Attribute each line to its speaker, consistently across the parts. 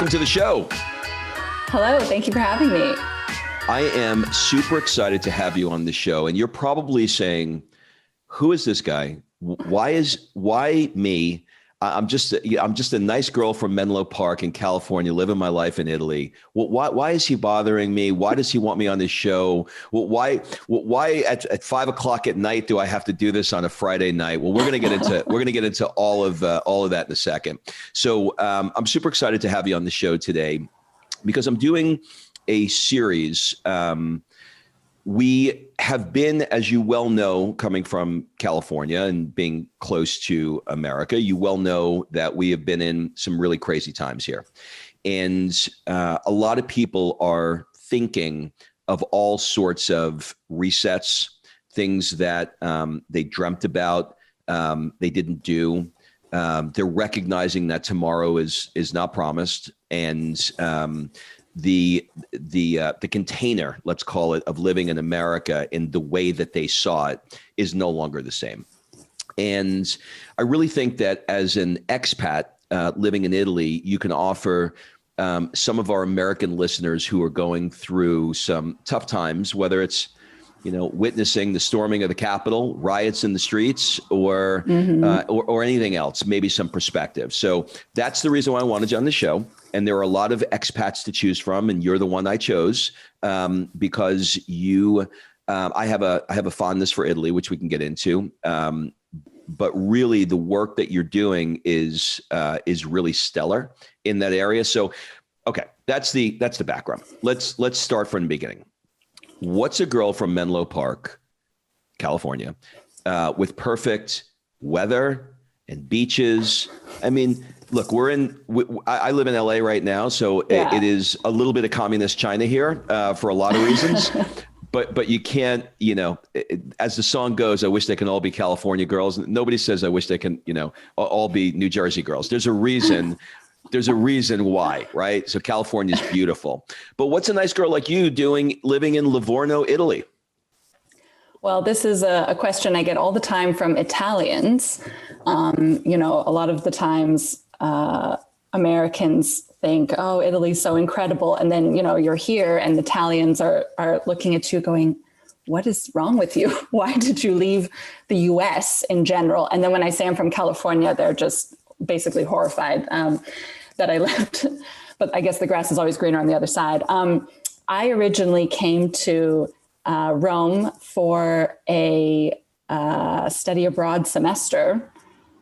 Speaker 1: welcome to the show.
Speaker 2: Hello, thank you for having me.
Speaker 1: I am super excited to have you on the show. And you're probably saying, who is this guy? Why me? I'm just a nice girl from Menlo Park in California, living my life in Italy. Why is he bothering me? Why does he want me on this show? Why at 5 o'clock at night do I have to do this on a Friday night? Well, we're gonna get into all of that in a second. So I'm super excited to have you on the show today because I'm doing a series. We have been, as you well know, coming from California and being close to America, you well know that we have been in some really crazy times here. And a lot of people are thinking of all sorts of resets, things that they dreamt about, they didn't do. They're recognizing that tomorrow is not promised. And the container, let's call it, of living in America in the way that they saw it is no longer the same. And I really think that as an expat living in Italy, you can offer some of our American listeners who are going through some tough times, whether it's witnessing the storming of the Capitol, riots in the streets, or anything else, maybe some perspective. So that's the reason why I wanted you on the show. And there are a lot of expats to choose from, and you're the one I chose because I have a fondness for Italy, which we can get into. But really, the work that you're doing is really stellar in that area. So, okay, that's the background. Let's start from the beginning. What's a girl from Menlo Park, California, with perfect weather and beaches? I mean, look, I live in LA right now, so it is a little bit of communist China here for a lot of reasons. But you can't, as the song goes, I wish they can all be California girls. Nobody says I wish they can, all be New Jersey girls. There's a reason. There's a reason why, right? So California is beautiful. But what's a nice girl like you doing living in Livorno, Italy?
Speaker 2: Well, this is a question I get all the time from Italians. A lot of the times Americans think, oh, Italy's so incredible. And then, you're here and Italians are looking at you going, what is wrong with you? Why did you leave the US in general? And then when I say I'm from California, they're just basically horrified that I left. But I guess the grass is always greener on the other side. I originally came to Rome for a study abroad semester.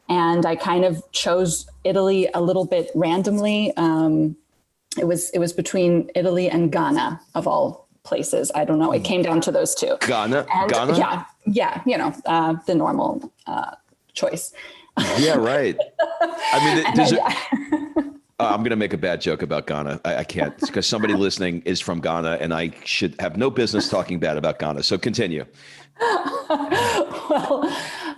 Speaker 2: And I kind of chose Italy a little bit randomly. It was between Italy and Ghana, of all places. I don't know. It came down to those two.
Speaker 1: Ghana?
Speaker 2: Yeah. The normal choice.
Speaker 1: Yeah, right. I mean, I'm going to make a bad joke about Ghana. I can't, because somebody listening is from Ghana and I should have no business talking bad about Ghana. So continue.
Speaker 2: Well,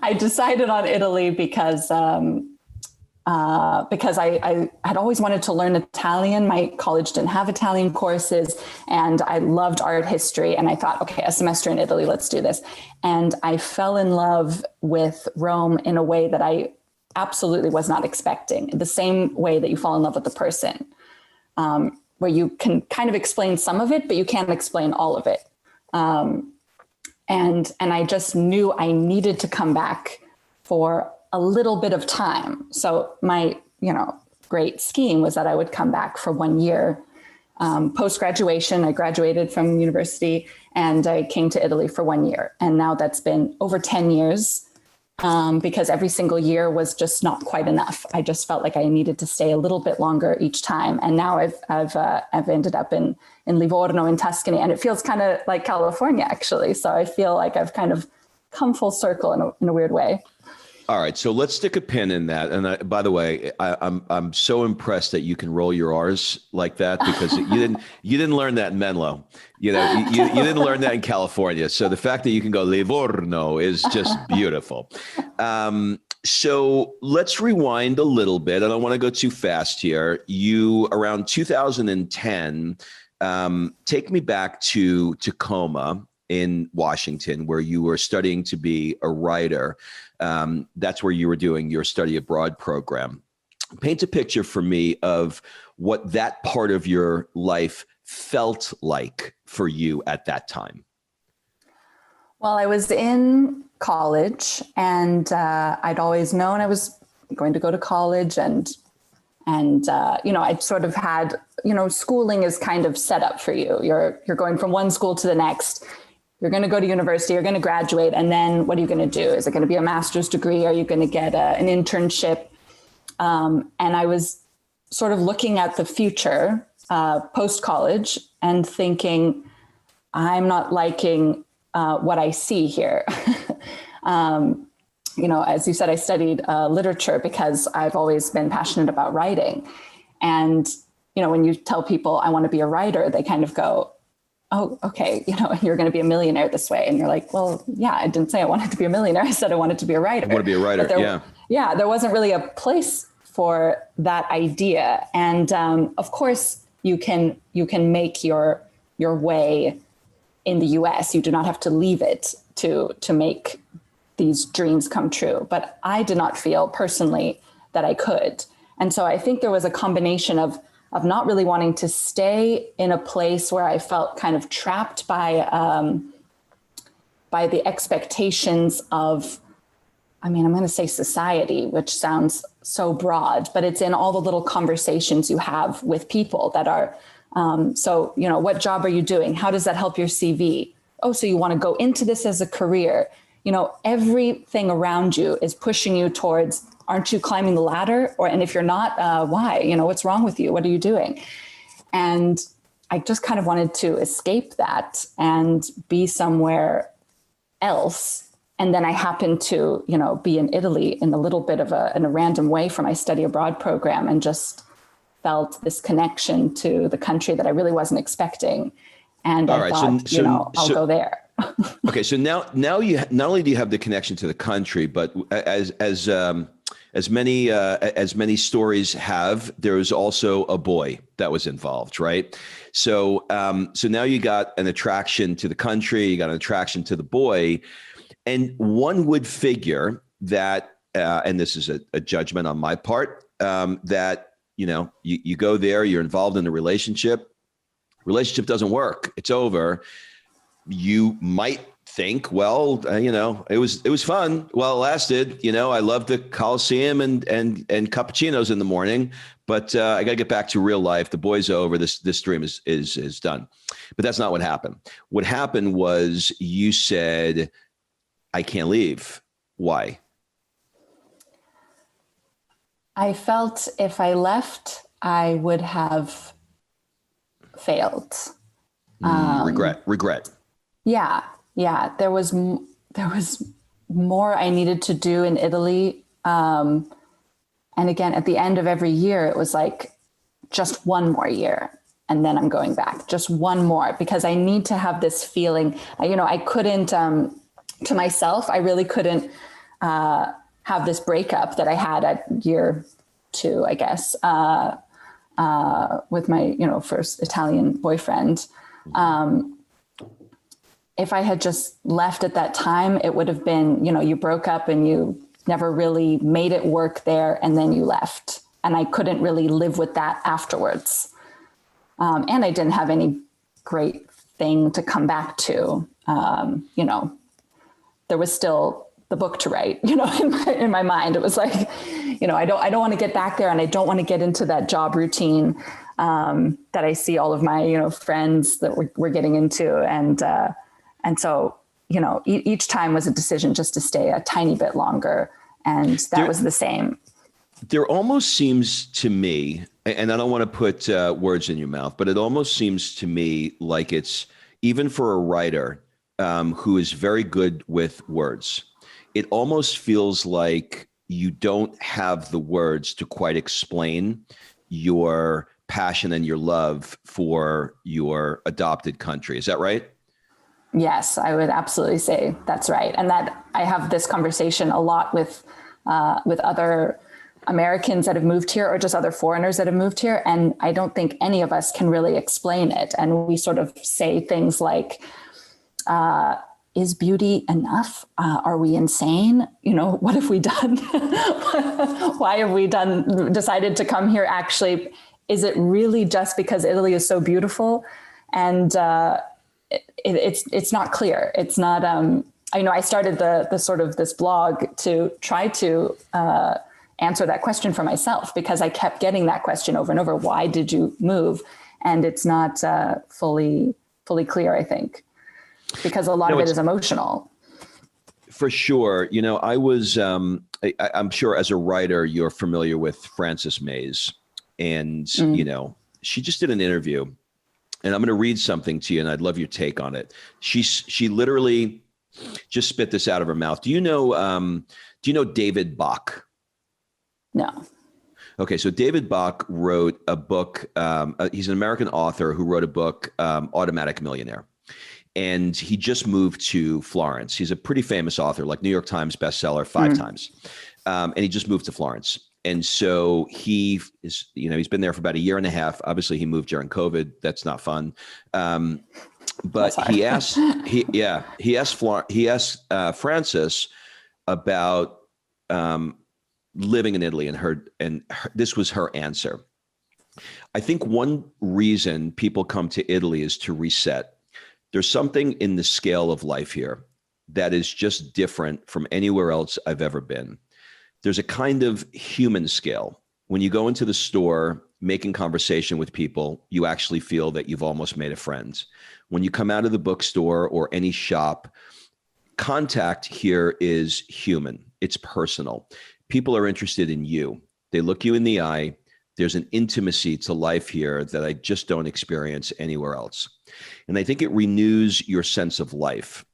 Speaker 2: I decided on Italy because I had always wanted to learn Italian. My college didn't have Italian courses and I loved art history. And I thought, okay, a semester in Italy, let's do this. And I fell in love with Rome in a way that I absolutely was not expecting. The same way that you fall in love with a person, where you can kind of explain some of it, but you can't explain all of it. And I just knew I needed to come back for a little bit of time. So my, great scheme was that I would come back for 1 year. Post-graduation, I graduated from university and I came to Italy for 1 year. And now that's been over 10 years because every single year was just not quite enough. I just felt like I needed to stay a little bit longer each time. And now I've ended up in Livorno in Tuscany, and it feels kind of like California, actually. So I feel like I've kind of come full circle in a weird way.
Speaker 1: All right, so let's stick a pin in that. And by the way, I'm so impressed that you can roll your R's like that, because you didn't learn that in Menlo. You didn't learn that in California. So the fact that you can go Livorno is just beautiful. So let's rewind a little bit. I don't want to go too fast here. You, around 2010, take me back to Tacoma in Washington, where you were studying to be a writer. That's where you were doing your study abroad program. Paint a picture for me of what that part of your life felt like for you at that time.
Speaker 2: Well, I was in college, and I'd always known I was going to go to college, and I'd sort of had, schooling is kind of set up for you. You're going from one school to the next. You're going to go to university, you're going to graduate, and then what are you going to do? Is it going to be a master's degree? Are you going to get an internship? And I was sort of looking at the future post-college and thinking, I'm not liking what I see here. As you said, I studied literature because I've always been passionate about writing. And, when you tell people I want to be a writer, they kind of go, oh, okay, you're going to be a millionaire this way. And you're like, well, yeah, I didn't say I wanted to be a millionaire. I said I wanted to be a writer.
Speaker 1: I want to be a writer, yeah.
Speaker 2: Yeah, there wasn't really a place for that idea. And of course, you can make your way in the US. You do not have to leave it to make these dreams come true. But I did not feel personally that I could. And so I think there was a combination of not really wanting to stay in a place where I felt kind of trapped by the expectations of, I'm going to say society, which sounds so broad, but it's in all the little conversations you have with people that are, what job are you doing? How does that help your CV? Oh, so you want to go into this as a career? Everything around you is pushing you towards, aren't you climbing the ladder? And if you're not, why? What's wrong with you? What are you doing? And I just kind of wanted to escape that and be somewhere else. And then I happened to, be in Italy in a little bit of in a random way for my study abroad program, and just felt this connection to the country that I really wasn't expecting. And I thought, I'll go there.
Speaker 1: Okay, so now you not only do you have the connection to the country, but as many stories have, there was also a boy that was involved, right? So now you got an attraction to the country, you got an attraction to the boy, and one would figure that, and this is a judgment on my part, that you go there, you're involved in a relationship doesn't work, it's over. You might think, well, it was fun while it lasted. I love the Coliseum and cappuccinos in the morning, but I got to get back to real life. The boy's over. This dream is done. But that's not what happened. What happened was you said, I can't leave. Why?
Speaker 2: I felt if I left, I would have failed.
Speaker 1: Regret.
Speaker 2: Yeah. There was more I needed to do in Italy. And again, at the end of every year, it was like just one more year, and then I'm going back, just one more, because I need to have this feeling. I couldn't, to myself, I really couldn't have this breakup that I had at year 2, I guess, with my, first Italian boyfriend. If I had just left at that time, it would have been, you broke up and you never really made it work there, and then you left. And I couldn't really live with that afterwards. And I didn't have any great thing to come back to. There was still the book to write, in my mind. It was like, I don't want to get back there, and I don't want to get into that job routine that I see all of my, friends that we're getting into. And so, each time was a decision just to stay a tiny bit longer. And that was the same.
Speaker 1: There almost seems to me, and I don't want to put words in your mouth, but it almost seems to me like it's, even for a writer who is very good with words, it almost feels like you don't have the words to quite explain your passion and your love for your adopted country. Is that right?
Speaker 2: Yes, I would absolutely say that's right. And that I have this conversation a lot with other Americans that have moved here, or just other foreigners that have moved here. And I don't think any of us can really explain it. And we sort of say things like, is beauty enough? Are we insane? What have we done? Why have we decided to come here? Actually, is it really just because Italy is so beautiful? And it's not clear. It's not. I started the sort of this blog to try to answer that question for myself, because I kept getting that question over and over. Why did you move? And it's not fully clear, I think, because a lot of it is emotional.
Speaker 1: For sure. I was, I'm sure as a writer, you're familiar with Frances Mays, and, she just did an interview, and I'm going to read something to you, and I'd love your take on it. She literally just spit this out of her mouth. Do you know David Bach?
Speaker 2: No.
Speaker 1: Okay, so David Bach wrote a book. He's an American author who wrote a book, Automatic Millionaire. And he just moved to Florence. He's a pretty famous author, like New York Times bestseller 5 times. And he just moved to Florence. And so he is, he's been there for about a year and a half. Obviously, he moved during COVID. That's not fun. But he asked Frances about living in Italy, and this was her answer. I think one reason people come to Italy is to reset. There's something in the scale of life here that is just different from anywhere else I've ever been. There's a kind of human scale. When you go into the store, making conversation with people, you actually feel that you've almost made a friend. When you come out of the bookstore or any shop, contact here is human. It's personal. People are interested in you. They look you in the eye. There's an intimacy to life here that I just don't experience anywhere else. And I think it renews your sense of life.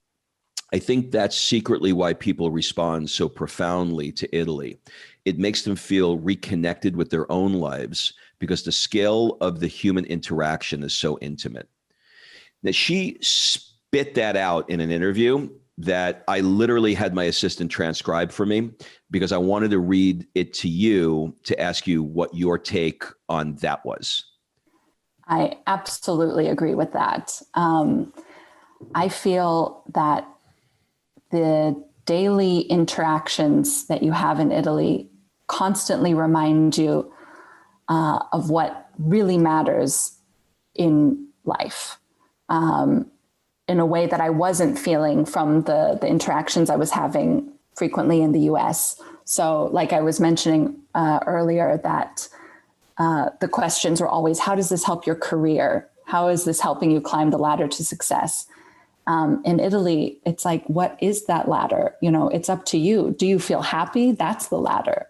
Speaker 1: I think that's secretly why people respond so profoundly to Italy. It makes them feel reconnected with their own lives because the scale of the human interaction is so intimate. Now, she spit that out in an interview that I literally had my assistant transcribe for me, because I wanted to read it to you to ask you what your take on that was.
Speaker 2: I absolutely agree with that. I feel that the daily interactions that you have in Italy constantly remind you of what really matters in life. In a way that I wasn't feeling from the interactions I was having frequently in the US. So like I was mentioning earlier, that the questions were always, how does this help your career? How is this helping you climb the ladder to success? In Italy, it's like, what is that ladder? It's up to you. Do you feel happy? That's the ladder.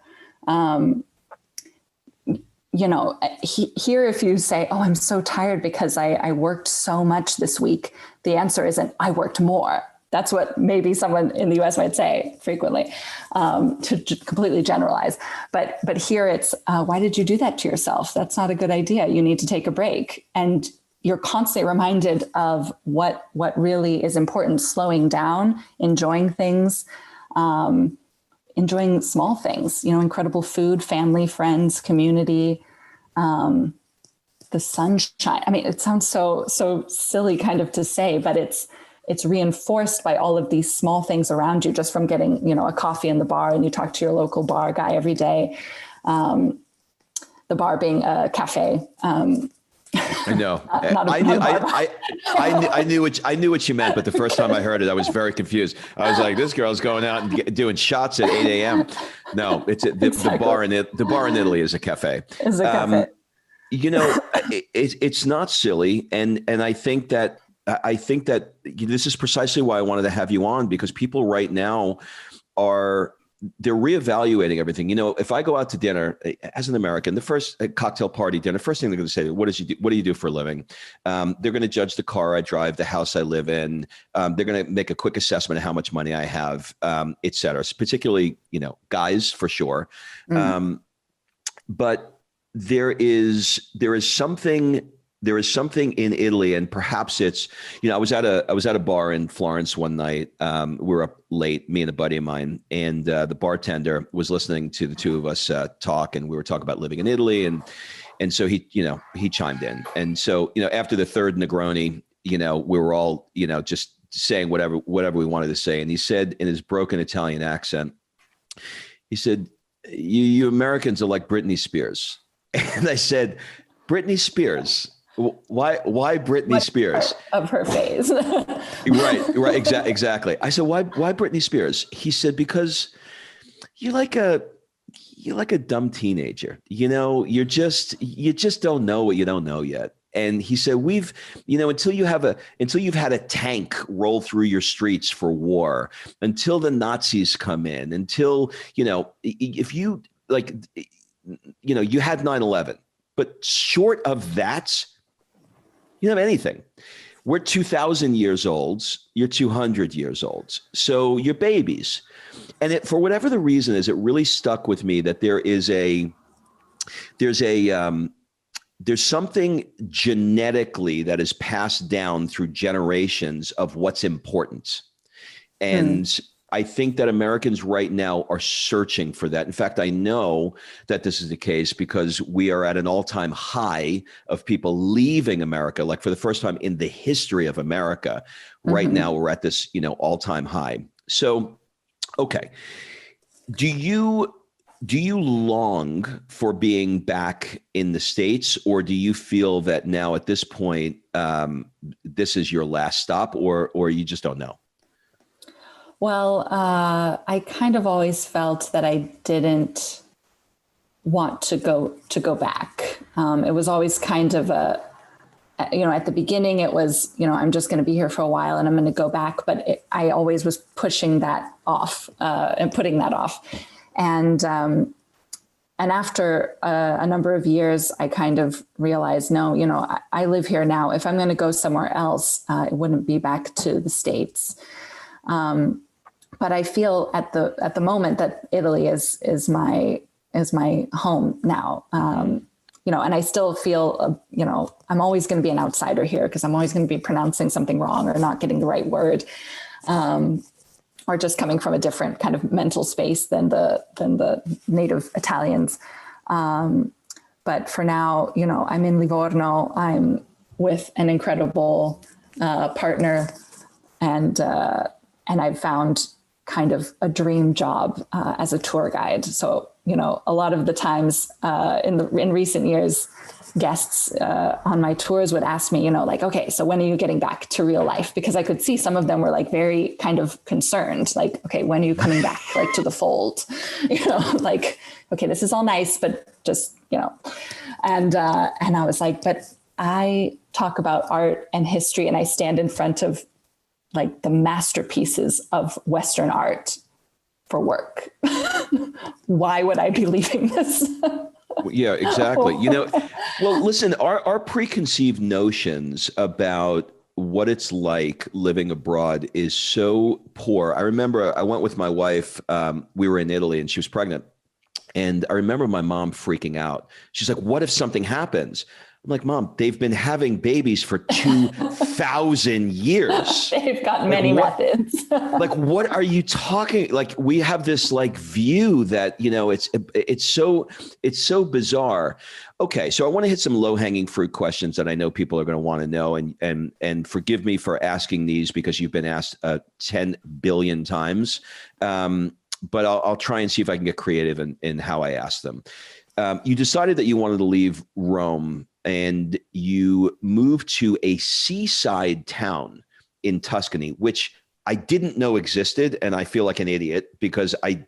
Speaker 2: Here, if you say, oh, I'm so tired because I worked so much this week, the answer isn't, I worked more. That's what maybe someone in the US might say frequently, to completely generalize. But here it's, why did you do that to yourself? That's not a good idea. You need to take a break. And you're constantly reminded of what really is important, slowing down, enjoying things, enjoying small things, incredible food, family, friends, community, the sunshine. I mean, it sounds so silly kind of to say, but it's reinforced by all of these small things around you, just from getting, a coffee in the bar, and you talk to your local bar guy every day. The bar being a cafe.
Speaker 1: I know. I knew what you meant, but the first time I heard it, I was very confused. I was like, "This girl's going out and doing shots at 8 a.m." No, it's the bar in the bar in Italy is a cafe.
Speaker 2: Is a cafe.
Speaker 1: It's not silly, and I think that this is precisely why I wanted to have you on, because people right now they're reevaluating everything. If I go out to dinner as an American, the first cocktail party dinner, first thing they're going to say, what do you do for a living? They're going to judge the car I drive, the house I live in. They're going to make a quick assessment of how much money I have, et cetera. Particularly, guys for sure. But there is something in Italy, and perhaps it's, I was at a bar in Florence one night. We were up late, me and a buddy of mine, and the bartender was listening to the two of us talk, and we were talking about living in Italy, and so he chimed in, and so after the third Negroni, we were all just saying whatever we wanted to say. And he said in his broken Italian accent, he said, you Americans are like Britney Spears. And I said, Britney Spears? Why Britney Spears?
Speaker 2: Of her phase.
Speaker 1: Right. Exactly. I said, why Britney Spears? He said, because you're like a dumb teenager. You just don't know what you don't know yet. And he said, until you've had a tank roll through your streets for war, until the Nazis come in, until, if you you had 9/11, but short of that, you don't have anything. We're 2,000 years old. You're 200 years old. So you're babies. And for whatever the reason is, it really stuck with me that there's something genetically that is passed down through generations of what's important. And I think that Americans right now are searching for that. In fact, I know that this is the case because we are at an all-time high of people leaving America, like for the first time in the history of America. Right now, we're at this, all-time high. So, okay. Do you long for being back in the States, or do you feel that now at this point, this is your last stop, or you just don't know?
Speaker 2: Well, I kind of always felt that I didn't want to go back. It was always kind of at the beginning it was, I'm just going to be here for a while and I'm going to go back. But I always was pushing that off and putting that off. And after a number of years, I kind of realized, no, I live here now. If I'm going to go somewhere else, it wouldn't be back to the States. But I feel at the moment that Italy is my home now. And I still feel, I'm always going to be an outsider here because I'm always going to be pronouncing something wrong or not getting the right word, or just coming from a different kind of mental space than the native Italians. But for now, I'm in Livorno. I'm with an incredible partner, and I've found kind of a dream job as a tour guide. So, a lot of the times in recent years, guests on my tours would ask me, okay, so when are you getting back to real life? Because I could see some of them were like very kind of concerned, like, okay, when are you coming back like to the fold? Like, okay, this is all nice, but just, and I was like, but I talk about art and history and I stand in front of like the masterpieces of Western art for work. Why would I be leaving this?
Speaker 1: Yeah, exactly. Well, listen, our preconceived notions about what it's like living abroad is so poor. I remember I went with my wife. We were in Italy and she was pregnant. And I remember my mom freaking out. She's like, what if something happens? I'm like, Mom, they've been having babies for 2,000 years.
Speaker 2: They've got many methods.
Speaker 1: Like, what are you talking? Like, we have this like view that, it's so bizarre. Okay. So I want to hit some low hanging fruit questions that I know people are going to want to know. And forgive me for asking these because you've been asked 10 billion times. But I'll try and see if I can get creative in how I ask them. You decided that you wanted to leave Rome and you moved to a seaside town in Tuscany, which I didn't know existed. And I feel like an idiot because I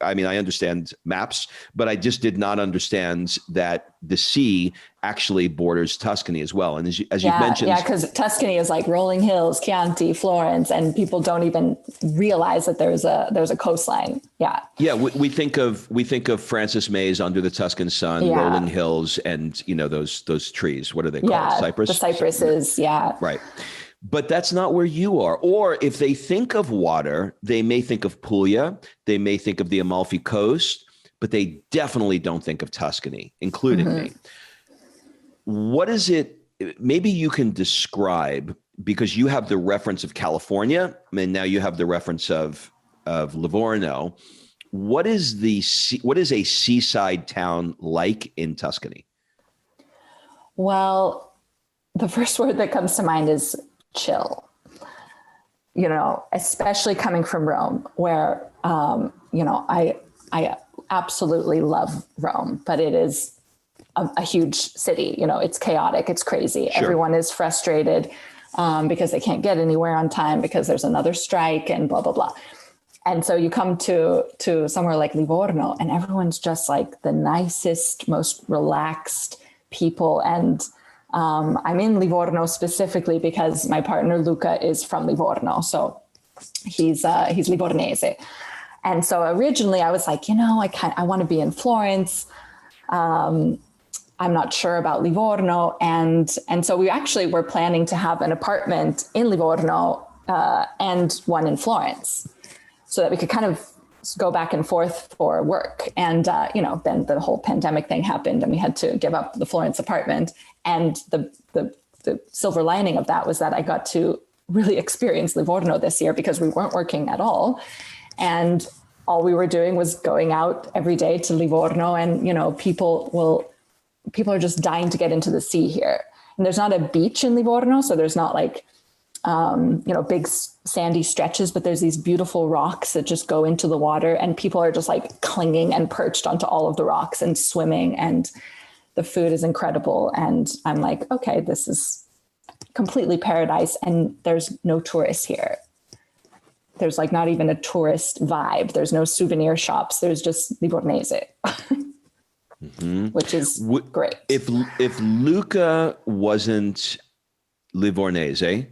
Speaker 1: understand maps, but I just did not understand that the sea actually borders Tuscany as well. And as you've mentioned.
Speaker 2: Yeah, because Tuscany is like rolling hills, Chianti, Florence, and people don't even realize that there's a coastline. Yeah. Yeah,
Speaker 1: we think of Francis Mays Under the Tuscan Sun, rolling hills, and those trees. What are they called?
Speaker 2: Yeah,
Speaker 1: Cypress?
Speaker 2: The cypresses. Yeah.
Speaker 1: Right. But that's not where you are. Or if they think of water, they may think of Puglia, they may think of the Amalfi Coast, but they definitely don't think of Tuscany, including me. What is it? Maybe you can describe, because you have the reference of California, and now you have the reference of Livorno. What is a seaside town like in Tuscany?
Speaker 2: Well, the first word that comes to mind is chill. especially coming from Rome, where, I absolutely love Rome, but it is a huge city. It's chaotic. It's crazy.
Speaker 1: Sure.
Speaker 2: Everyone is frustrated because they can't get anywhere on time because there's another strike and blah, blah, blah. And so you come to somewhere like Livorno and everyone's just like the nicest, most relaxed people. And I'm in Livorno specifically because my partner Luca is from Livorno. So he's Livornese. And so originally I was like, I want to be in Florence. I'm not sure about Livorno. And so we actually were planning to have an apartment in Livorno and one in Florence so that we could kind of go back and forth for work. And, then the whole pandemic thing happened and we had to give up the Florence apartment. And the silver lining of that was that I got to really experience Livorno this year because we weren't working at all. And all we were doing was going out every day to Livorno. And, people are just dying to get into the sea here. And there's not a beach in Livorno. So there's not like, big sandy stretches, but there's these beautiful rocks that just go into the water and people are just like clinging and perched onto all of the rocks and swimming, and the food is incredible. And I'm like, okay, this is completely paradise. And there's no tourists here. There's like not even a tourist vibe. There's no souvenir shops. There's just Livornese, which is great.
Speaker 1: If Luca wasn't Livornese,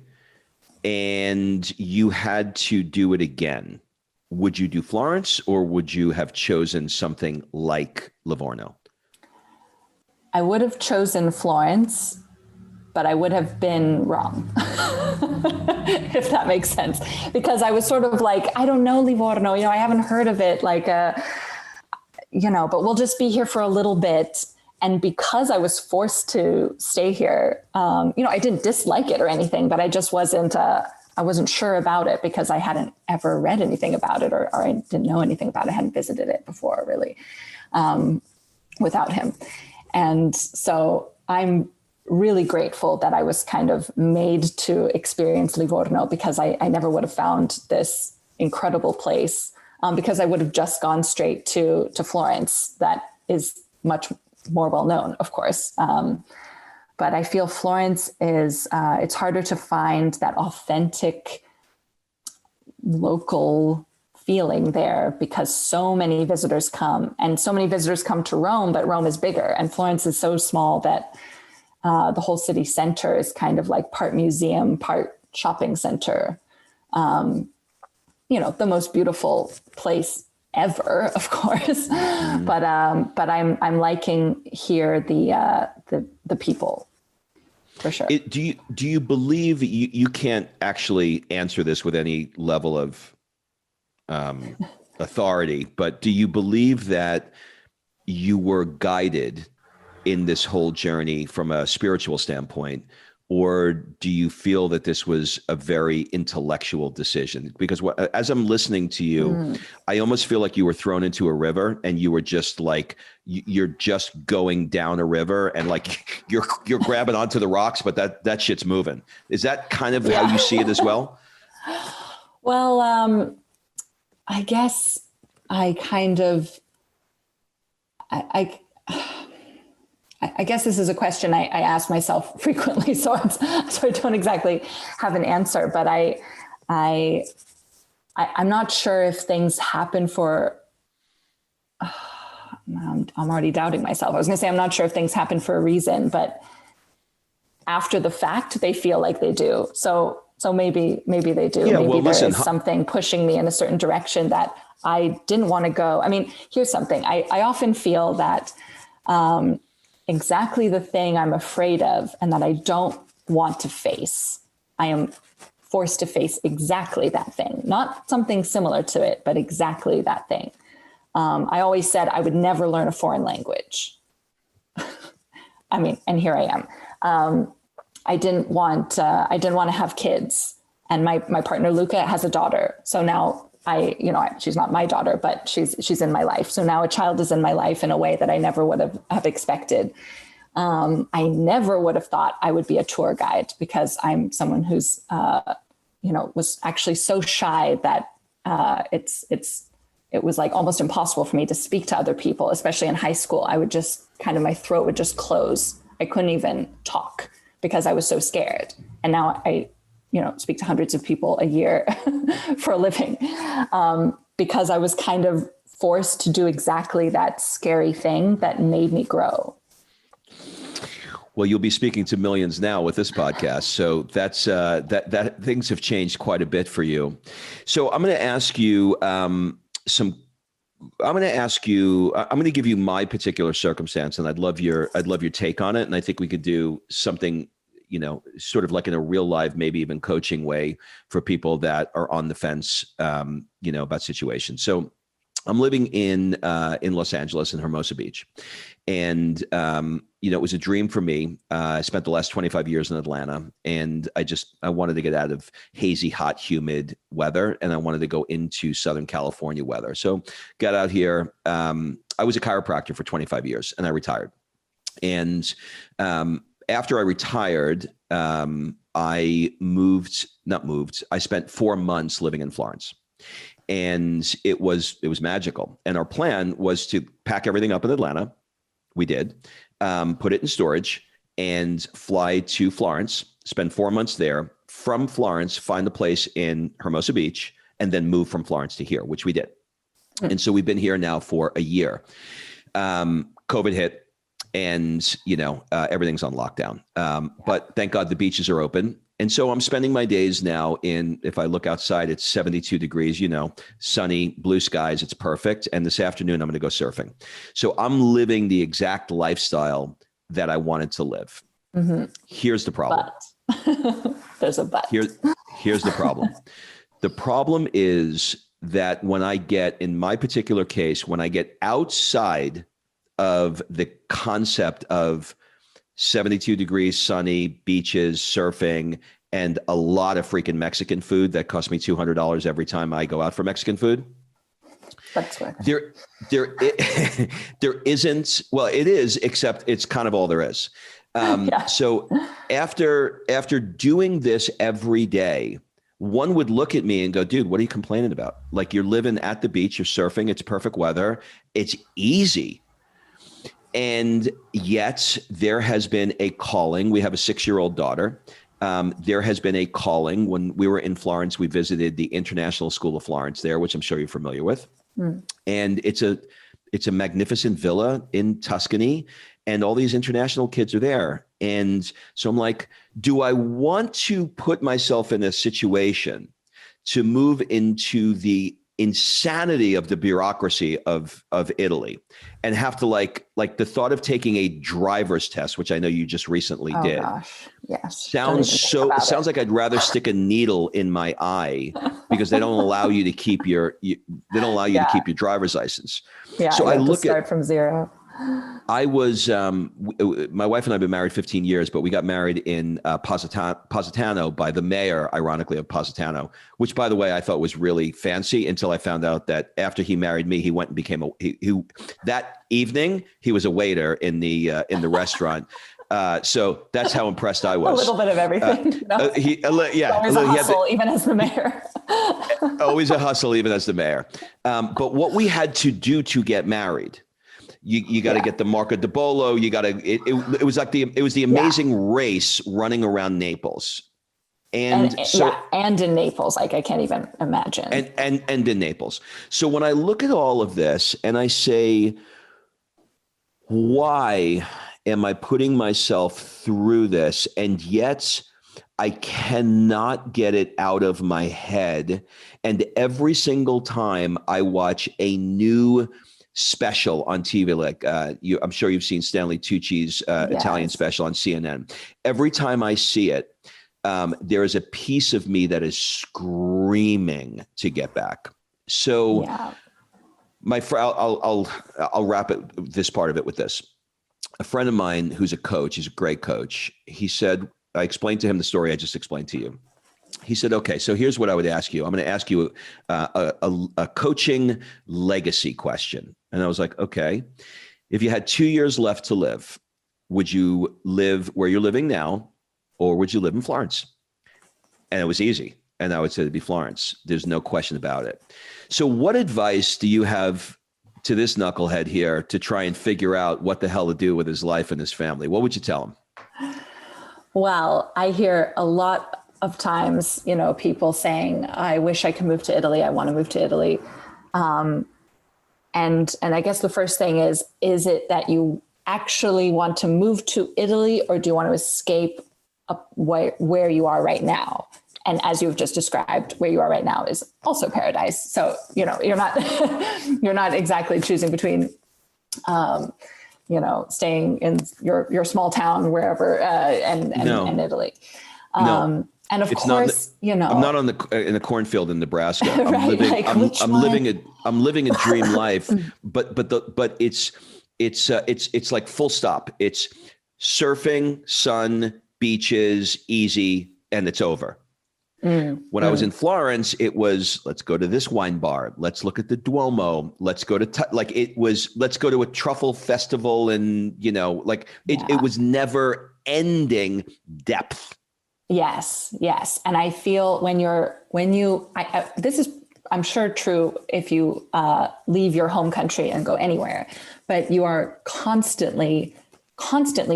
Speaker 1: and you had to do it again, would you do Florence or would you have chosen something like Livorno?
Speaker 2: I would have chosen Florence, but I would have been wrong, if that makes sense. Because I was sort of like, I don't know Livorno, I haven't heard of it, but we'll just be here for a little bit. And because I was forced to stay here, I didn't dislike it or anything, but I just I wasn't sure about it because I hadn't ever read anything about it or I didn't know anything about it. I hadn't visited it before really, without him. And so I'm really grateful that I was kind of made to experience Livorno because I never would have found this incredible place because I would have just gone straight to Florence. That is much more well known, of course. But I feel Florence is, it's harder to find that authentic local feeling there because so many visitors come to Rome, but Rome is bigger and Florence is so small that the whole city center is kind of like part museum, part shopping center. The most beautiful place ever, of course, but I'm liking here the people for sure.
Speaker 1: Do you believe you can't actually answer this with any level of authority, but do you believe that you were guided in this whole journey from a spiritual standpoint? Or do you feel that this was a very intellectual decision? Because as I'm listening to you, I almost feel like you were thrown into a river and you were just like, you're just going down a river and like you're grabbing onto the rocks, but that shit's moving. Is that kind of how you see it as well?
Speaker 2: Well, I guess I kind of, I guess this is a question I ask myself frequently, so I don't exactly have an answer, but I'm not sure if things happen for, I'm already doubting myself. I was gonna say, I'm not sure if things happen for a reason, but after the fact, they feel like they do. So maybe they do.
Speaker 1: Yeah,
Speaker 2: maybe there is something pushing me in a certain direction that I didn't want to go. I mean, here's something. I often feel that, exactly the thing I'm afraid of and that I don't want to face, I am forced to face exactly that thing, not something similar to it, but exactly that thing. I always said I would never learn a foreign language. I mean, and here I am. I didn't want to have kids, and my partner Luca has a daughter. So now she's not my daughter, but she's in my life. So now a child is in my life in a way that I never would have expected. I never would have thought I would be a tour guide because I'm someone who's was actually so shy that it was like almost impossible for me to speak to other people, especially in high school. I would just my throat would just close. I couldn't even talk because I was so scared. And now I, speak to hundreds of people a year for a living, because I was kind of forced to do exactly that scary thing that made me grow.
Speaker 1: Well, you'll be speaking to millions now with this podcast. So that's that things have changed quite a bit for you. So I'm going to ask you I'm going to give you my particular circumstance, and I'd love your take on it. And I think we could do something, sort of like in a real life, maybe even coaching way for people that are on the fence, about situations. So I'm living in Los Angeles in Hermosa Beach. And, it was a dream for me. I spent the last 25 years in Atlanta, and I wanted to get out of hazy, hot, humid weather. And I wanted to go into Southern California weather. So got out here. I was a chiropractor for 25 years and I retired. And, after I retired, I spent 4 months living in Florence. And it was magical. And our plan was to pack everything up in Atlanta. We did, put it in storage and fly to Florence, spend 4 months there. From Florence, find a place in Hermosa Beach, and then move from Florence to here, which we did. And so we've been here now for a year. COVID hit, and everything's on lockdown. But thank God the beaches are open. And so I'm spending my days now if I look outside, it's 72 degrees, sunny, blue skies, it's perfect. And this afternoon, I'm going to go surfing. So I'm living the exact lifestyle that I wanted to live. Mm-hmm. Here's the problem.
Speaker 2: But. There's a but.
Speaker 1: Here's the problem. The problem is that in my particular case, when I get outside of the concept of 72 degrees, sunny, beaches, surfing, and a lot of freaking Mexican food that costs me $200 every time I go out for Mexican food.
Speaker 2: That's right.
Speaker 1: There isn't, well, it is, except it's kind of all there is. So after doing this every day, one would look at me and go, dude, what are you complaining about? Like, you're living at the beach, you're surfing, it's perfect weather, it's easy. And yet there has been a calling. We have a 6-year-old daughter. There has been a calling. When we were in Florence, we visited the International School of Florence there, which I'm sure you're familiar with. And it's a magnificent villa in Tuscany, and all these international kids are there. And so I'm like, do I want to put myself in a situation to move into the insanity of the bureaucracy of Italy, and have to like the thought of taking a driver's test, which I know you just recently did.
Speaker 2: Gosh. Yes.
Speaker 1: Sounds like I'd rather stick a needle in my eye, because they don't allow you to keep your driver's license.
Speaker 2: Yeah.
Speaker 1: So I look
Speaker 2: start from zero.
Speaker 1: I was, my wife and I have been married 15 years, but we got married in Positano by the mayor, ironically, of Positano, which, by the way, I thought was really fancy until I found out that after he married me, he went and became that evening, he was a waiter in the restaurant. So that's how impressed I was.
Speaker 2: A little bit of everything. Always a hustle, even as the mayor.
Speaker 1: Always a hustle, even as the mayor. But what we had to do to get married, you got to get the Marco di Bolo. You got to. It was like the amazing race running around Naples, and in Naples,
Speaker 2: like I can't even imagine.
Speaker 1: And in Naples. So when I look at all of this and I say, why am I putting myself through this? And yet I cannot get it out of my head. And every single time I watch a new special on TV, like I'm sure you've seen Stanley Tucci's Italian special on CNN. Every time I see it, there is a piece of me that is screaming to get back. So I'll wrap this part of it with this. A friend of mine who's a coach, he's a great coach. He said, I explained to him the story I just explained to you. He said, okay, so here's what I would ask you. I'm going to ask you a coaching legacy question. And I was like, okay, if you had 2 years left to live, would you live where you're living now, or would you live in Florence? And it was easy. And I would say it'd be Florence. There's no question about it. So what advice do you have to this knucklehead here to try and figure out what the hell to do with his life and his family? What would you tell him?
Speaker 2: Well, I hear a lot of times, people saying, I wish I could move to Italy. I want to move to Italy. And I guess the first thing is it that you actually want to move to Italy, or do you want to escape where you are right now? And as you've just described, where you are right now is also paradise. So, you're not, you're not exactly choosing between, staying in your small town, wherever, and Italy.
Speaker 1: No.
Speaker 2: And of course,
Speaker 1: I'm not in the cornfield in Nebraska. I'm
Speaker 2: right,
Speaker 1: I'm living a dream life, but it's like full stop. It's surfing, sun, beaches, easy, and it's over. When I was in Florence, it was, let's go to this wine bar. Let's look at the Duomo. Let's go to, let's go to a truffle festival. And, it was never ending depth.
Speaker 2: Yes. And I feel this is, I'm sure, true if you leave your home country and go anywhere, but you are constantly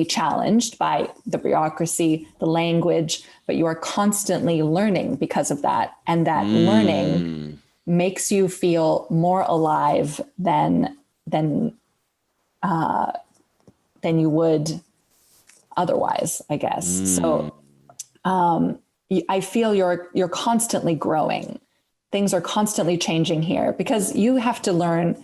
Speaker 2: challenged by the bureaucracy, the language, but you are constantly learning because of that. And that learning makes you feel more alive than you would otherwise, I guess. So I feel you're constantly growing. Things are constantly changing here because you have to learn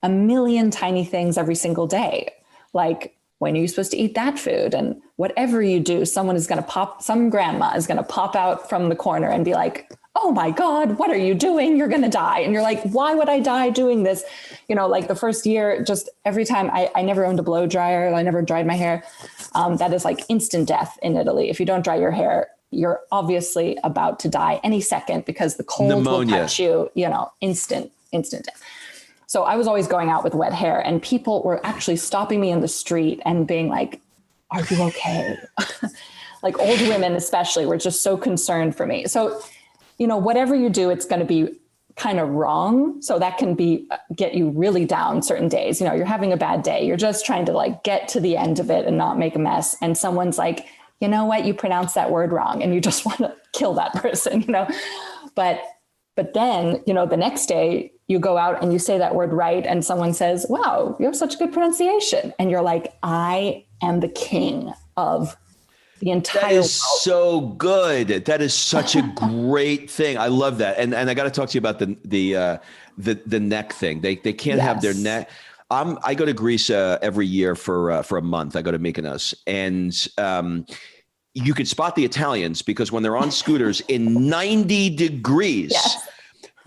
Speaker 2: a million tiny things every single day. Like, when are you supposed to eat that food? And whatever you do, some grandma is going to pop out from the corner and be like, oh my God, what are you doing? You're going to die. And you're like, why would I die doing this? Like the first year, just every time I never owned a blow dryer. I never dried my hair. That is like instant death in Italy. If you don't dry your hair, you're obviously about to die any second because the cold Pneumonia. Will touch you, instant death. So I was always going out with wet hair, and people were actually stopping me in the street and being like, are you okay? Like old women especially were just so concerned for me. So, whatever you do, it's going to be kind of wrong. So that can get you really down certain days. You're having a bad day. You're just trying to get to the end of it and not make a mess. And someone's like, you know what, you pronounced that word wrong. And you just want to kill that person, But then, the next day you go out and you say that word right. And someone says, wow, you have such good pronunciation. And you're like, I am the king of the entire world.
Speaker 1: That is so good. That is such a great thing. I love that. And I got to talk to you about the neck thing. They can't have their neck. I go to Greece every year for a month. I go to Mykonos, and you could spot the Italians because when they're on scooters in 90 degrees,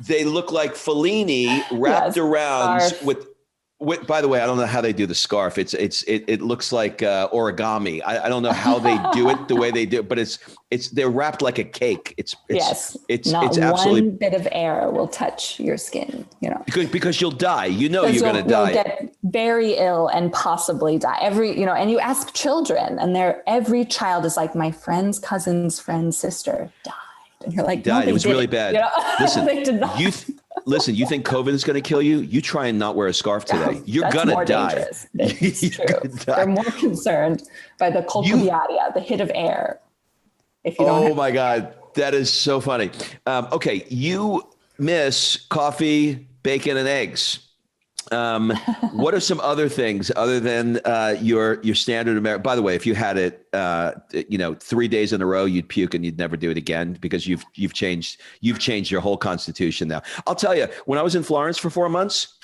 Speaker 1: they look like Fellini wrapped around with, by the way, I don't know how they do the scarf. It looks like origami. I don't know how they do it the way they do it, but they're wrapped like a cake. It's
Speaker 2: not
Speaker 1: absolutely,
Speaker 2: one bit of air will touch your skin,
Speaker 1: because you'll die. You're going to die.
Speaker 2: You'll get very ill and possibly die. And you ask children, and every child is like, my friend's cousin's friend's sister died. And you're like,
Speaker 1: died. It was really bad. Listen,
Speaker 2: they did not.
Speaker 1: Listen, you think COVID is going to kill you? You try and not wear a scarf today. You're going to die.
Speaker 2: It's true. They're more concerned by the colpo diaria, the hit of air. If you don't
Speaker 1: my God. That is so funny. Okay. You miss coffee, bacon, and eggs. What are some other things other than your standard American? By the way, if you had it, 3 days in a row, you'd puke and you'd never do it again because you've changed your whole constitution now. I'll tell you, when I was in Florence for 4 months,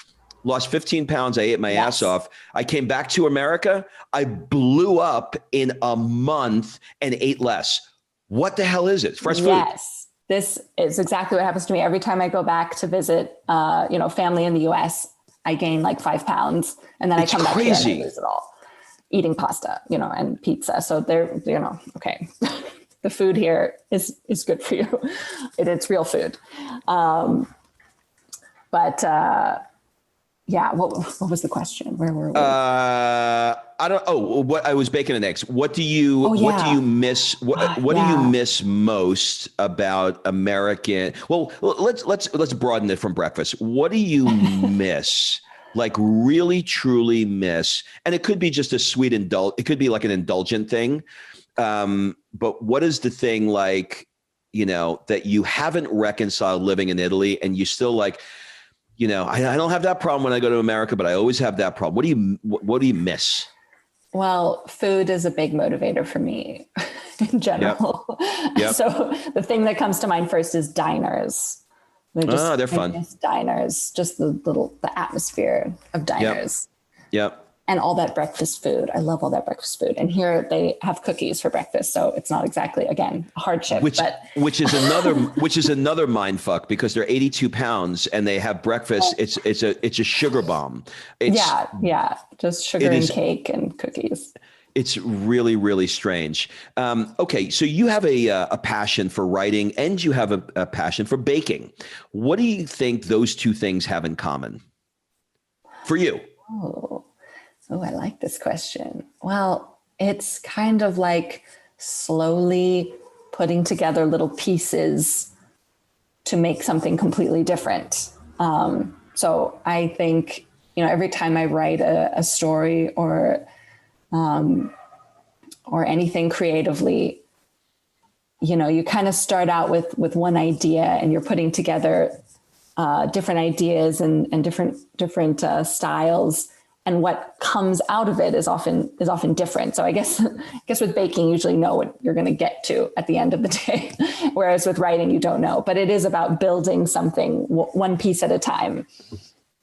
Speaker 1: lost 15 pounds. I ate my ass off. I came back to America. I blew up in a month and ate less. What the hell is it? Fresh food.
Speaker 2: Yes. This is exactly what happens to me every time I go back to visit, family in the US. I gain like 5 pounds, and then I come back here and I lose it all. Eating pasta, and pizza. So okay. The food here is good for you. It's real food. yeah. What was the question? Where were we?
Speaker 1: I don't. Oh, what I was bacon and eggs. What do you
Speaker 2: Oh,
Speaker 1: What do
Speaker 2: yeah.
Speaker 1: you miss? What do you
Speaker 2: Yeah.
Speaker 1: miss most about American? Well, let's broaden it from breakfast. What do you miss? Like really, truly miss? And it could be just a sweet It could be like an indulgent thing. But what is the thing like? That you haven't reconciled living in Italy, and you still like. I don't have that problem when I go to America, but I always have that problem. What do you miss?
Speaker 2: Well, food is a big motivator for me in
Speaker 1: Yep.
Speaker 2: general.
Speaker 1: Yep.
Speaker 2: So the thing that comes to mind first is diners.
Speaker 1: They're
Speaker 2: I
Speaker 1: fun.
Speaker 2: miss diners, just the atmosphere of
Speaker 1: Yep.
Speaker 2: diners
Speaker 1: Yep.
Speaker 2: and all that breakfast food. I love all that breakfast food. And here they have cookies for breakfast. So it's not exactly, again, a hardship,
Speaker 1: Which
Speaker 2: but
Speaker 1: which is another mind fuck because they're 82 pounds and they have breakfast. It's a sugar bomb.
Speaker 2: yeah, just sugar
Speaker 1: it
Speaker 2: and
Speaker 1: is
Speaker 2: cake and cookies.
Speaker 1: it's really, really strange. Okay, so you have a passion for writing and you have a passion for baking. What do you think those two things have in common for you?
Speaker 2: Oh, I like this question. Well, it's kind of like slowly putting together little pieces to make something completely different. So I think, every time I write a story or anything creatively, you kind of start out with one idea and you're putting together different ideas and different styles. And what comes out of it is often different. So I guess with baking, you usually know what you're going to get to at the end of the day, whereas with writing, you don't know. But it is about building something one piece at a time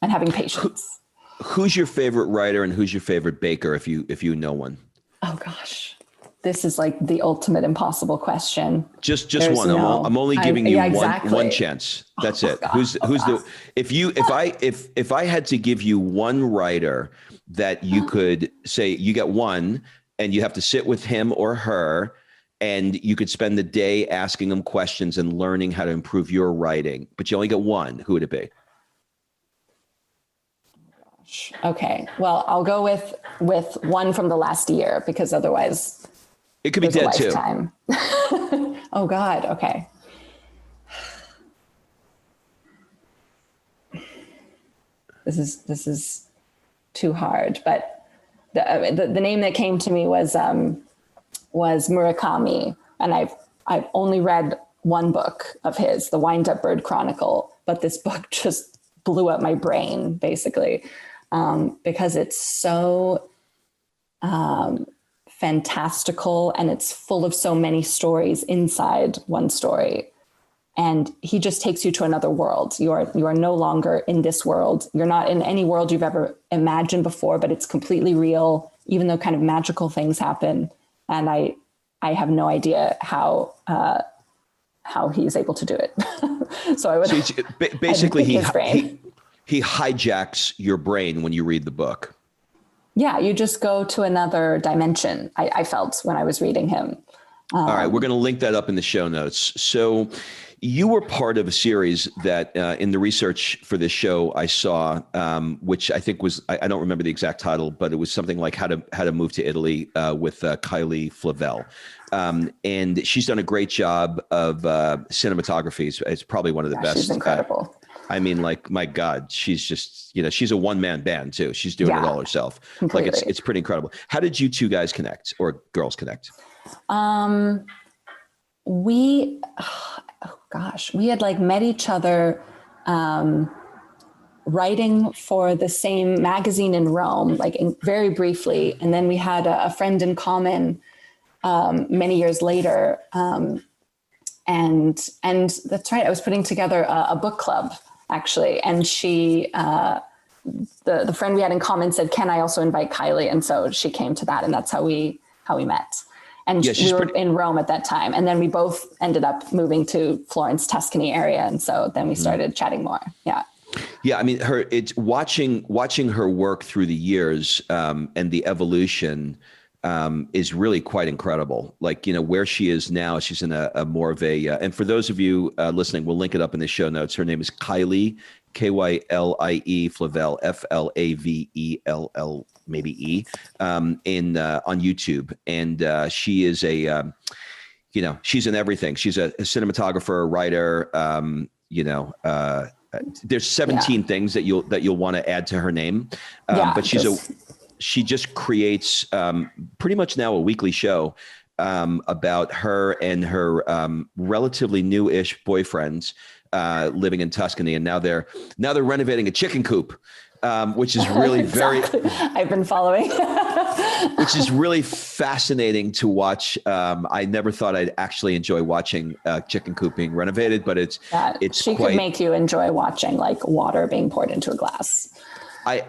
Speaker 2: and having patience.
Speaker 1: Who's your favorite writer and who's your favorite baker, if you know one?
Speaker 2: Oh gosh, this is like the ultimate impossible question.
Speaker 1: Just
Speaker 2: There's
Speaker 1: one.
Speaker 2: no-
Speaker 1: I'm only giving you
Speaker 2: exactly.
Speaker 1: one chance. That's it.
Speaker 2: God.
Speaker 1: Who's the if I had to give you one writer that you could say you get one and you have to sit with him or her and you could spend the day asking them questions and learning how to improve your writing, but you only get one, who would it be?
Speaker 2: Okay, well, I'll go with one from the last year because otherwise
Speaker 1: It could be
Speaker 2: there's a
Speaker 1: dead too.
Speaker 2: lifetime. Oh God. Okay. This is too hard, but the name that came to me was Murakami, and I've only read one book of his, The Wind-Up Bird Chronicle, but this book just blew up my brain basically because it's so fantastical and it's full of so many stories inside one story. And he just takes you to another world. You are no longer in this world. You're not in any world you've ever imagined before, but it's completely real, even though kind of magical things happen. And I have no idea how he's able to do it. So I would
Speaker 1: basically
Speaker 2: he
Speaker 1: he hijacks your brain when you read the book.
Speaker 2: Yeah, you just go to another dimension. I felt when I was reading him.
Speaker 1: All right, we're going to link that up in the show notes. So you were part of a series that in the research for this show I saw, which I think was, I don't remember the exact title, but it was something like how to move to Italy with Kylie Flavel. And she's done a great job of cinematography. It's probably one of the best.
Speaker 2: She's incredible.
Speaker 1: I mean, like, my God, she's just, she's a one-man band too. She's doing it all herself.
Speaker 2: Completely.
Speaker 1: Like it's pretty incredible. How did you two guys connect or girls connect?
Speaker 2: We had like met each other writing for the same magazine in Rome, like very briefly. And then we had a friend in common many years later. And that's right. I was putting together a book club actually. And she, the friend we had in common said, can I also invite Kylie? And so she came to that, and that's how we met. And we were in Rome at that time. And then we both ended up moving to Florence, Tuscany area. And so then we started chatting more. Yeah.
Speaker 1: Yeah. I mean, it's watching her work through the years and the evolution is really quite incredible. Like, where she is now, she's in a more of a, and for those of you listening, we'll link it up in the show notes. Her name is Kylie, Kyle Flavell, Flavell, maybe E, in on YouTube, and she is a she's in everything. She's a cinematographer, a writer. There's 17 things that you'll want to add to her name, but she just creates pretty much now a weekly show about her and her relatively new-ish boyfriends living in Tuscany, and now they're renovating a chicken coop, which is really
Speaker 2: exactly. I've been following.
Speaker 1: which is really fascinating to watch. I never thought I'd actually enjoy watching chicken coop being renovated, but
Speaker 2: she could make you enjoy watching like water being poured into a glass.
Speaker 1: I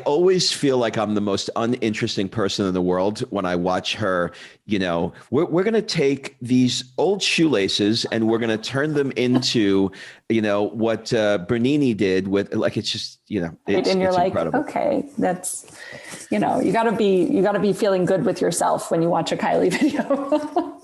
Speaker 1: always feel like I'm the most uninteresting person in the world when I watch her. We're going to take these old shoelaces and we're going to turn them into, what Bernini did with, like, it's just, it's,
Speaker 2: and you're
Speaker 1: it's
Speaker 2: like,
Speaker 1: incredible.
Speaker 2: Okay, that's, you gotta be feeling good with yourself when you watch a Kylie video.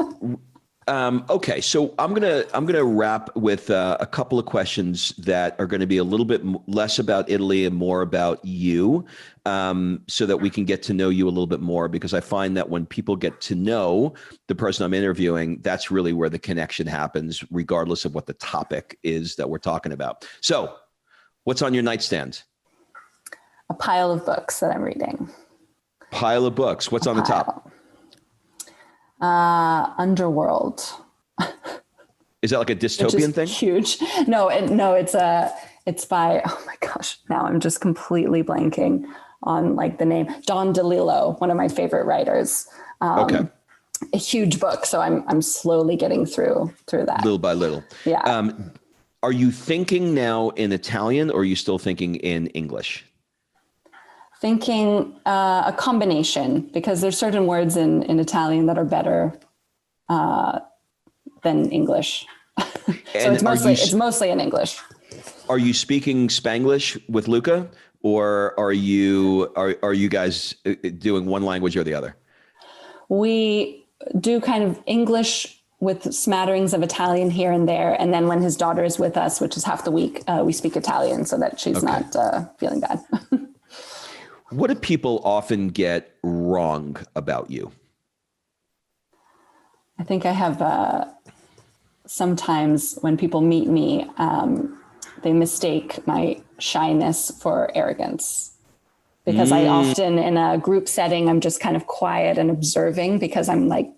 Speaker 1: Okay, so I'm gonna wrap with a couple of questions that are going to be a little bit less about Italy and more about you, so that we can get to know you a little bit more. Because I find that when people get to know the person I'm interviewing, that's really where the connection happens, regardless of what the topic is that we're talking about. So, what's on your nightstand?
Speaker 2: A pile of books that I'm reading.
Speaker 1: Pile of books. What's on the top?
Speaker 2: Underworld.
Speaker 1: Is that like a dystopian thing?
Speaker 2: Huge. No, it's by, oh my gosh, now I'm just completely blanking on like the name. Don DeLillo, one of my favorite writers.
Speaker 1: Okay.
Speaker 2: A huge book. So I'm slowly getting through that.
Speaker 1: Little by little.
Speaker 2: Yeah.
Speaker 1: Are you thinking now in Italian or are you still thinking in English?
Speaker 2: Thinking a combination, because there's certain words in Italian that are better than English. So it's mostly in English.
Speaker 1: Are you speaking Spanglish with Luca, or are you guys doing one language or the other?
Speaker 2: We do kind of English with smatterings of Italian here and there, and then when his daughter is with us, which is half the week, we speak Italian so that she's not feeling bad.
Speaker 1: What do people often get wrong about you?
Speaker 2: I think I have sometimes when people meet me, they mistake my shyness for arrogance. Because I often, in a group setting, I'm just kind of quiet and observing because I'm like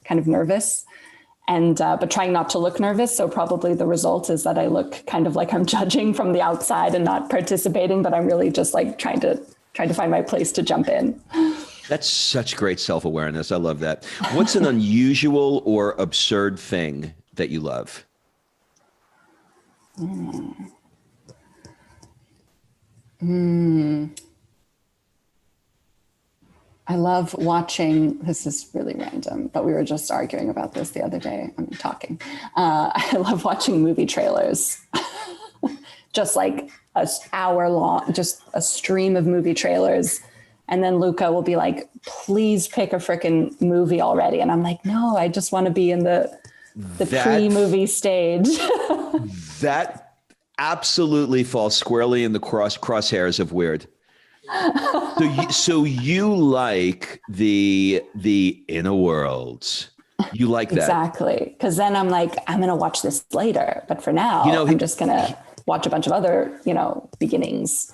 Speaker 2: kind of nervous, and but trying not to look nervous. So probably the result is that I look kind of like I'm judging from the outside and not participating, but I'm really just like trying to find my place to jump in.
Speaker 1: That's such great self-awareness. I love that. What's an unusual or absurd thing that you love?
Speaker 2: I love watching, this is really random, but we were just arguing about this the other day. I'm talking. I love watching movie trailers. Just like an hour long, just a stream of movie trailers. And then Luca will be like, please pick a freaking movie already. And I'm like, no, I just want to be in the pre-movie stage.
Speaker 1: That absolutely falls squarely in the crosshairs of weird. So you like the inner worlds. You like that.
Speaker 2: Exactly. Because then I'm like, I'm going to watch this later. But for now, I'm just going to watch a bunch of other, beginnings.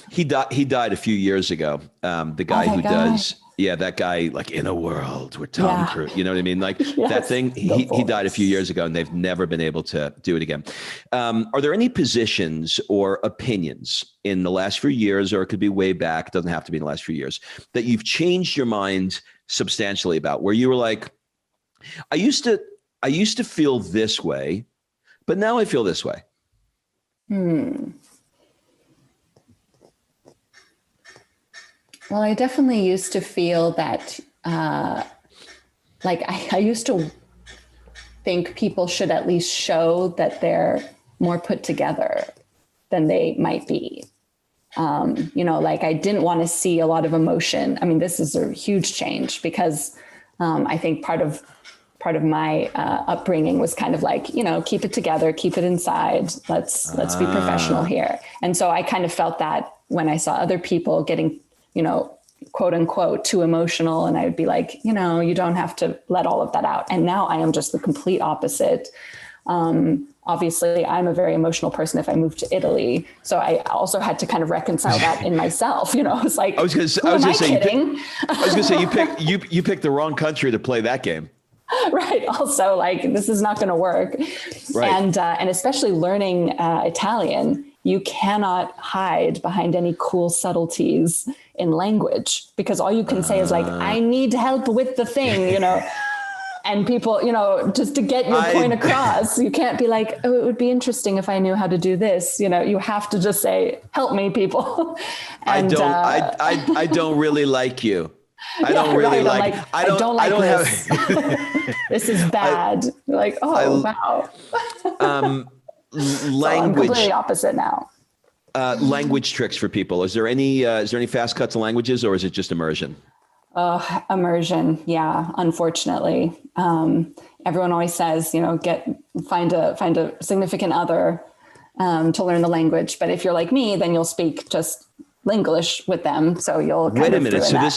Speaker 1: He died a few years ago. The guy who does, that guy, like In a World with Tom Cruise, you know what I mean? Like that thing, he died a few years ago and they've never been able to do it again. Are there any positions or opinions in the last few years, or it could be way back, it doesn't have to be in the last few years, that you've changed your mind substantially about, where you were like, I used to feel this way, but now I feel this way?
Speaker 2: Well, I definitely used to feel that, I used to think people should at least show that they're more put together than they might be. I didn't want to see a lot of emotion. I mean, this is a huge change because I think part of part of my upbringing was kind of like, keep it together, keep it inside. Let's be professional here. And so I kind of felt that when I saw other people getting, quote unquote, too emotional. And I would be like, you don't have to let all of that out. And now I am just the complete opposite. Obviously, I'm a very emotional person if I moved to Italy. So I also had to kind of reconcile that in myself. It's like, I was going to
Speaker 1: say, you picked the wrong country to play that game.
Speaker 2: Right. Also, like, this is not going to work. Right. And especially learning Italian, you cannot hide behind any cool subtleties in language, because all you can say is like, I need help with the thing, and people, just to get your point across, you can't be like, oh, it would be interesting if I knew how to do this. You have to just say, help me, people. And,
Speaker 1: I don't really like you. I don't have
Speaker 2: this is bad. Like, oh, wow.
Speaker 1: Language.
Speaker 2: So I'm completely opposite now.
Speaker 1: Language tricks for people. Is there any fast cuts to languages, or is it just immersion?
Speaker 2: Immersion. Yeah. Unfortunately. Everyone always says, find a significant other, to learn the language. But if you're like me, then you'll speak just Linglish with them. So you'll
Speaker 1: wait a minute. So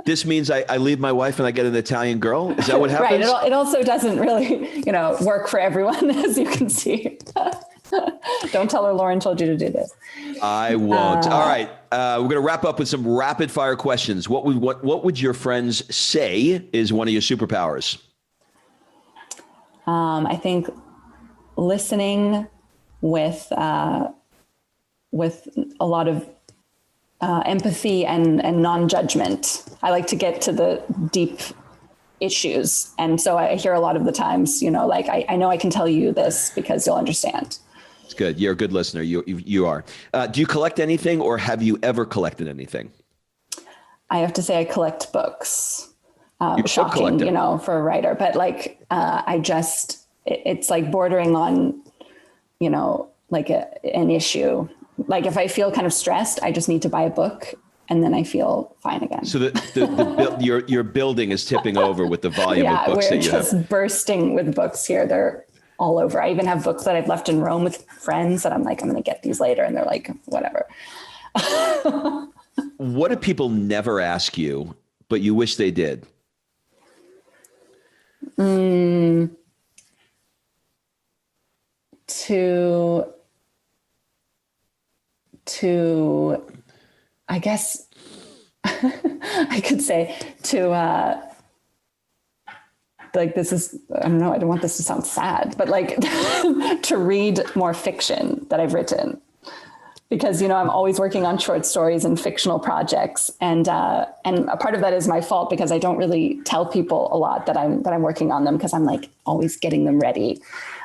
Speaker 1: this means I leave my wife and I get an Italian girl. Is that what happens?
Speaker 2: Right. It also doesn't really, work for everyone, as you can see. Don't tell her Lauren told you to do this.
Speaker 1: I won't. All right. We're going to wrap up with some rapid fire questions. What would your friends say is one of your superpowers?
Speaker 2: I think listening with a lot of empathy and non-judgment. I like to get to the deep issues. And so I hear a lot of the times, like, I know I can tell you this because you'll understand.
Speaker 1: It's good. You're a good listener. You are. Do you collect anything, or have you ever collected anything?
Speaker 2: I have to say I collect books. Shocking, for a writer, but like, it's like bordering on, like an issue. Like if I feel kind of stressed, I just need to buy a book and then I feel fine again.
Speaker 1: So your building is tipping over with the volume of books that you have. Yeah, we're
Speaker 2: just bursting with books here. They're all over. I even have books that I've left in Rome with friends that I'm like, I'm going to get these later. And they're like, whatever.
Speaker 1: What do people never ask you, but you wish they did?
Speaker 2: To, I guess I could say to, like, this is, I don't know, I don't want this to sound sad, but like to read more fiction that I've written, because, I'm always working on short stories and fictional projects. And a part of that is my fault, because I don't really tell people a lot that I'm working on them, because I'm like always getting them ready.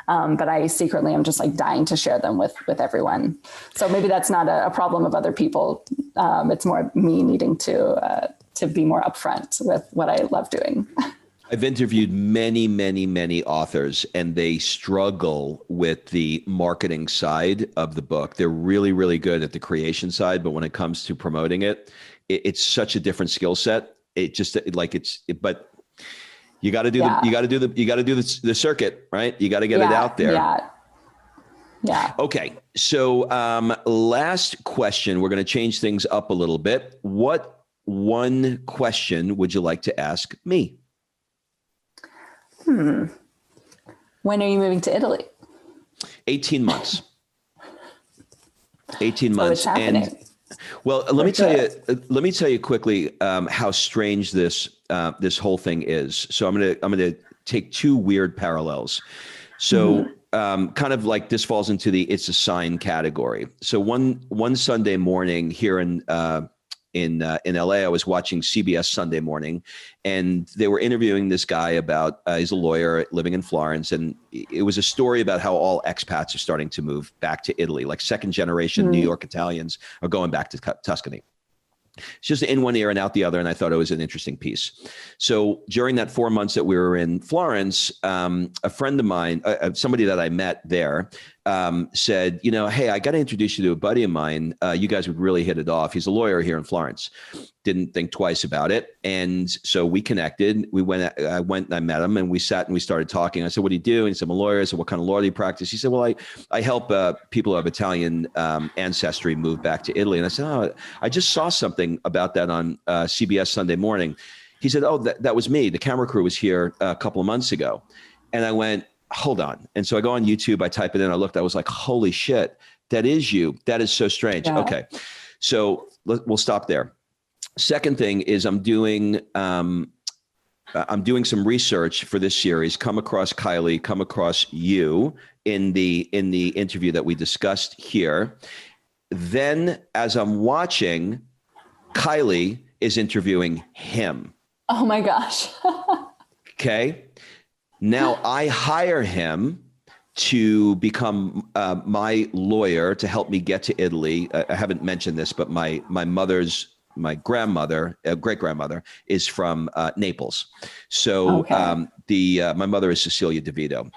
Speaker 2: But I secretly am just like dying to share them with everyone. So maybe that's not a problem of other people. It's more me needing to be more upfront with what I love doing.
Speaker 1: I've interviewed many, many, many authors, and they struggle with the marketing side of the book. They're really, really good at the creation side, but when it comes to promoting it, it's such a different skill set. But you got to do the circuit, right? You got to get it out there.
Speaker 2: Yeah.
Speaker 1: Okay. So, last question, we're going to change things up a little bit. What one question would you like to ask me?
Speaker 2: When are you moving to Italy?
Speaker 1: 18 months. 18 months.
Speaker 2: What's happening?
Speaker 1: And well, let me tell you quickly how strange this whole thing is. So I'm gonna take two weird parallels. So kind of like this falls into the it's a sign category. So one Sunday morning here in LA, I was watching CBS Sunday Morning, and they were interviewing this guy about, he's a lawyer living in Florence. And it was a story about how all expats are starting to move back to Italy, like second generation New York Italians are going back to Tuscany. It's just in one ear and out the other. And I thought it was an interesting piece. So during that 4 months that we were in Florence, a friend of mine, somebody that I met there, said, hey, I got to introduce you to a buddy of mine. You guys would really hit it off. He's a lawyer here in Florence. Didn't think twice about it. And so we connected. I went and I met him, and we sat and we started talking. I said, what do you do? And he said, I'm a lawyer. I said, what kind of law do you practice? He said, well, I help people who have Italian ancestry move back to Italy. And I said, oh, I just saw something about that on CBS Sunday Morning. He said, oh, that was me. The camera crew was here a couple of months ago. And I went, hold on. And so I go on YouTube, I type it in, I looked, I was like, holy shit, that is you. That is so strange. Yeah. Okay. So we'll stop there. Second thing is I'm doing some research for this series, come across Kylie, come across you in the interview that we discussed here. Then as I'm watching, Kylie is interviewing him.
Speaker 2: Oh my gosh.
Speaker 1: Okay. Now I hire him to become my lawyer to help me get to Italy. I haven't mentioned this, but my grandmother, great grandmother, is from Naples. So okay. My mother is Cecilia DeVito.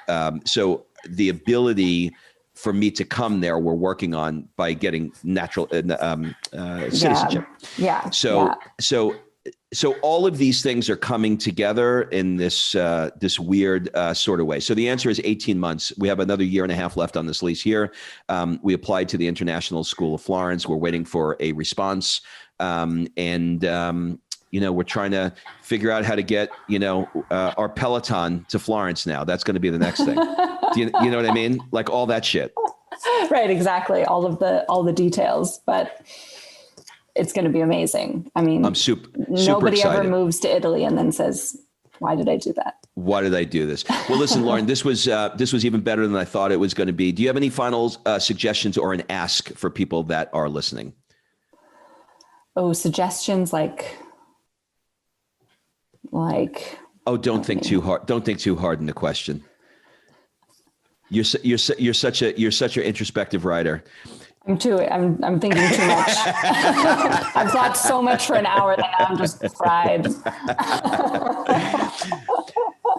Speaker 1: So the ability for me to come there, we're working on by getting natural citizenship.
Speaker 2: Yeah.
Speaker 1: So all of these things are coming together in this weird sort of way. So the answer is 18 months. We have another year and a half left on this lease here. We applied to the International School of Florence. We're waiting for a response. We're trying to figure out how to get, our Peloton to Florence now. That's going to be the next thing. You know what I mean? Like all that shit.
Speaker 2: Right. Exactly. All the details, but it's going to be amazing. I mean,
Speaker 1: I'm super
Speaker 2: nobody
Speaker 1: excited.
Speaker 2: Ever moves to Italy and then says, why did I do that?
Speaker 1: Why did I do this? Well, listen, Lauren, this was even better than I thought it was going to be. Do you have any final suggestions or an ask for people that are listening?
Speaker 2: Oh, suggestions like.
Speaker 1: Oh, don't think too hard. Don't think too hard in the question. You're such an introspective writer.
Speaker 2: I'm thinking too much. I've thought so much for an hour that now I'm just fried.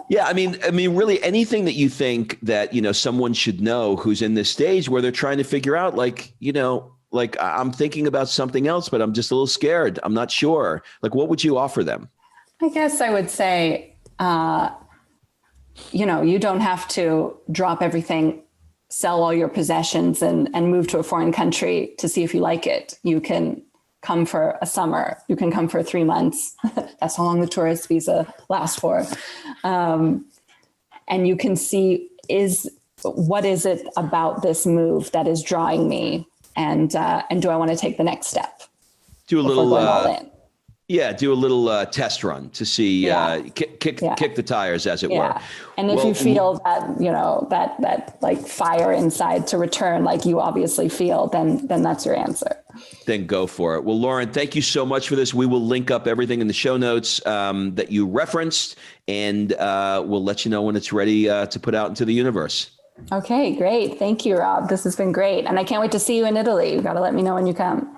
Speaker 1: Yeah, I mean, really anything that you think that, someone should know who's in this stage where they're trying to figure out like I'm thinking about something else, but I'm just a little scared. I'm not sure. Like, what would you offer them?
Speaker 2: I guess I would say, you don't have to drop everything, sell all your possessions and move to a foreign country to see if you like it. You can come for a summer. You can come for 3 months. That's how long the tourist visa lasts for. And you can see what is it about this move that is drawing me? And do I want to take the next step?
Speaker 1: Do a little, do a little test run to see, kick the tires, as it were.
Speaker 2: And if you feel that, that like fire inside to return, like you obviously feel, then that's your answer.
Speaker 1: Then go for it. Well, Lauren, thank you so much for this. We will link up everything in the show notes that you referenced, and we'll let you know when it's ready to put out into the universe.
Speaker 2: Okay, great. Thank you, Rob. This has been great. And I can't wait to see you in Italy. You've got to let me know when you come.